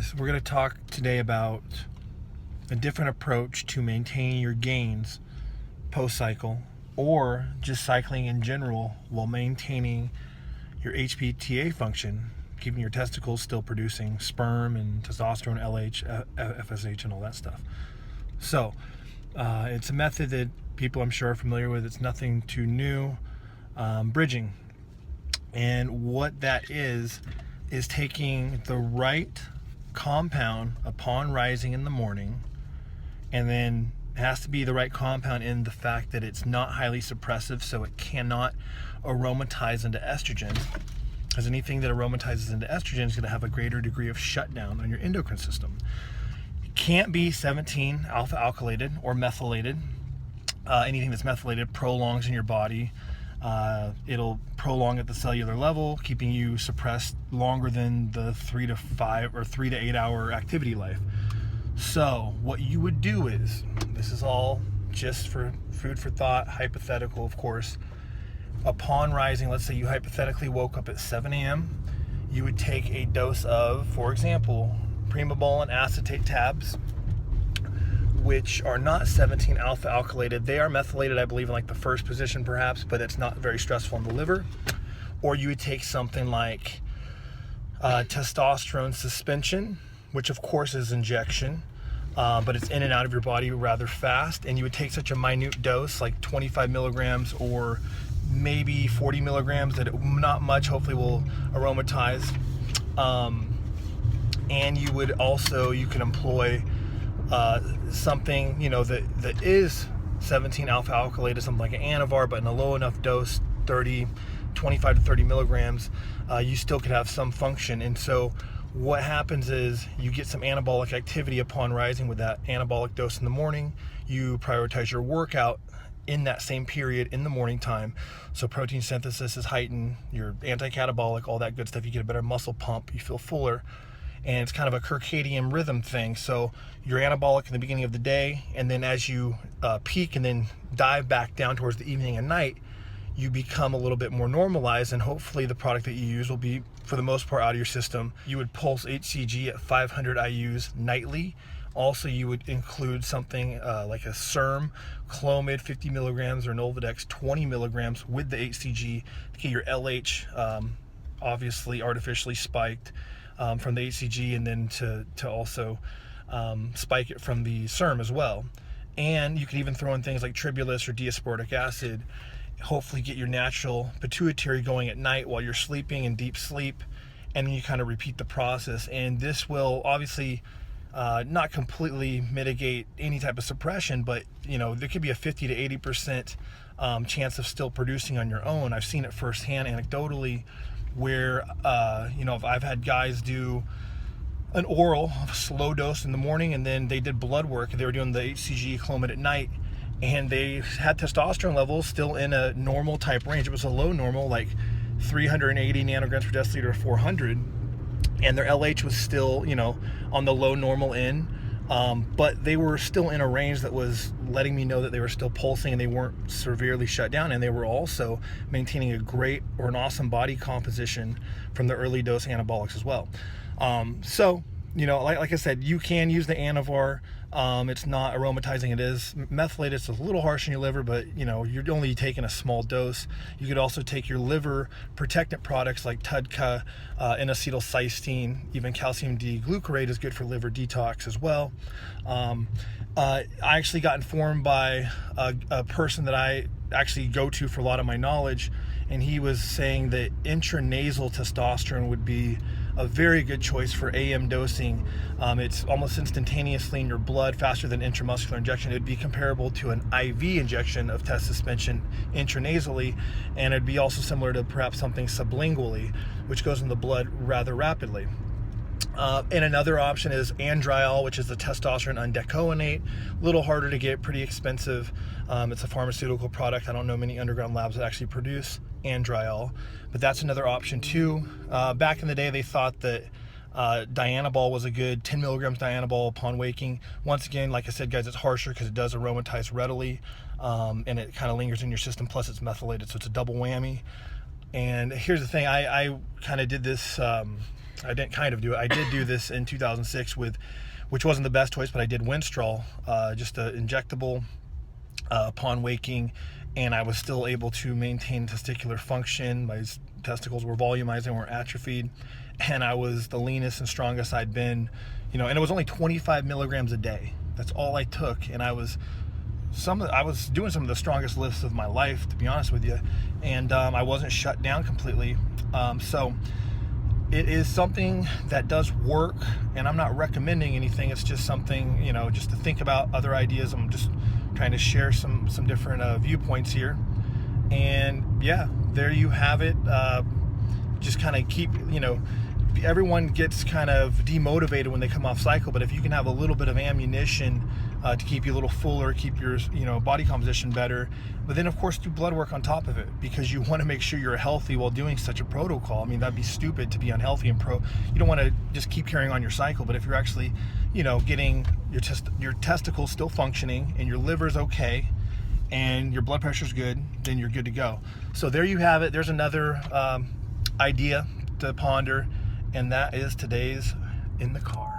guys, we're going to talk today about a different approach to maintaining your gains post-cycle, or just cycling in general while maintaining your HPTA function, keeping your testicles still producing sperm and testosterone, LH, FSH, and all that stuff. So it's a method that people I'm sure are familiar with. It's nothing too new. Bridging. And what that is taking the right compound upon rising in the morning, and then it has to be the right compound in the fact that it's not highly suppressive, so it cannot aromatize into estrogen, because anything that aromatizes into estrogen is going to have a greater degree of shutdown on your endocrine system. It can't be 17 alpha alkylated or methylated. Anything that's methylated prolongs in your body. It'll prolong at the cellular level, keeping you suppressed longer than the 3 to 5 or 3 to 8 hour activity life. So what you would do is, this is all just for food for thought, hypothetical of course. Upon rising, let's say you hypothetically woke up at 7 a.m., you would take a dose of, for example, primobolan acetate tabs, which are not 17 alpha alkylated. They are methylated, I believe, in like the first position perhaps, but it's not very stressful on the liver. Or you would take something like testosterone suspension, which of course is injection, but it's in and out of your body rather fast. And you would take such a minute dose, like 25 milligrams or maybe 40 milligrams, that not much hopefully will aromatize. And you would also, you can employ something, that is 17 alpha alkylated, something like an Anavar, but in a low enough dose, 25 to 30 milligrams, you still could have some function. And so what happens is you get some anabolic activity upon rising with that anabolic dose in the morning. You prioritize your workout in that same period in the morning time. So protein synthesis is heightened, you're anti-catabolic, all that good stuff. You get a better muscle pump, you feel fuller. And it's kind of a circadian rhythm thing. So you're anabolic in the beginning of the day, and then as you peak and then dive back down towards the evening and night, you become a little bit more normalized, and hopefully the product that you use will be, for the most part, out of your system. You would pulse HCG at 500 IUs nightly. Also, you would include something like a SERM, Clomid 50 milligrams, or Nolvadex 20 milligrams with the HCG to get your LH obviously artificially spiked from the HCG, and then to also spike it from the SERM as well. And you can even throw in things like tribulus or diasporic acid, hopefully get your natural pituitary going at night while you're sleeping in deep sleep, and then you kind of repeat the process. And this will obviously not completely mitigate any type of suppression, but there could be a 50 to 80% chance of still producing on your own. I've seen it firsthand anecdotally, where I've had guys do an oral slow dose in the morning, and then they did blood work, and they were doing the HCG Clomid at night, and they had testosterone levels still in a normal type range. It was a low normal, like 380 nanograms per deciliter or 400, and their LH was still on the low normal end, but they were still in a range that was letting me know that they were still pulsing and they weren't severely shut down, and they were also maintaining a great or an awesome body composition from the early dose anabolics as well. So like I said, you can use the Anavar. It's not aromatizing, it is methylated. It's a little harsh on your liver, but you're only taking a small dose. You could also take your liver protectant products like TUDCA, N-acetylcysteine, even calcium D-glucarate is good for liver detox as well. I actually got informed by a person that I actually go to for a lot of my knowledge, and he was saying that intranasal testosterone would be a very good choice for AM dosing. It's almost instantaneously in your blood, faster than intramuscular injection. It would be comparable to an IV injection of test suspension intranasally, and it'd be also similar to perhaps something sublingually, which goes in the blood rather rapidly. And another option is Andriol, which is the testosterone undecoinate. A little harder to get, pretty expensive. It's a pharmaceutical product. I don't know many underground labs that actually produce Andriol, but that's another option too. Back in the day, they thought that Dianabol was a good 10 milligrams Dianabol upon waking. Once again, like I said, guys, it's harsher because it does aromatize readily, and it kind of lingers in your system. Plus, it's methylated, so it's a double whammy. And here's the thing: I kind of did this I didn't kind of do it. I did do this in 2006 with, which wasn't the best choice, but I did Winstrol, just an injectable upon waking, and I was still able to maintain testicular function. My testicles were volumizing, were atrophied, and I was the leanest and strongest I'd been, and it was only 25 milligrams a day. That's all I took, and I was doing some of the strongest lifts of my life, to be honest with you, and I wasn't shut down completely. So it is something that does work, and I'm not recommending anything. It's just something, just to think about other ideas. I'm just trying to share some different viewpoints here. And yeah, there you have it. Just kind of keep, everyone gets kind of demotivated when they come off cycle, but if you can have a little bit of ammunition to keep you a little fuller, keep your body composition better, but then of course do blood work on top of it, because you want to make sure you're healthy while doing such a protocol. I mean, that'd be stupid to be unhealthy and you don't want to just keep carrying on your cycle, but if you're actually getting your testicles still functioning and your liver's okay and your blood pressure's good, then you're good to go. So there you have it. There's another idea to ponder, and that is today's In the Car.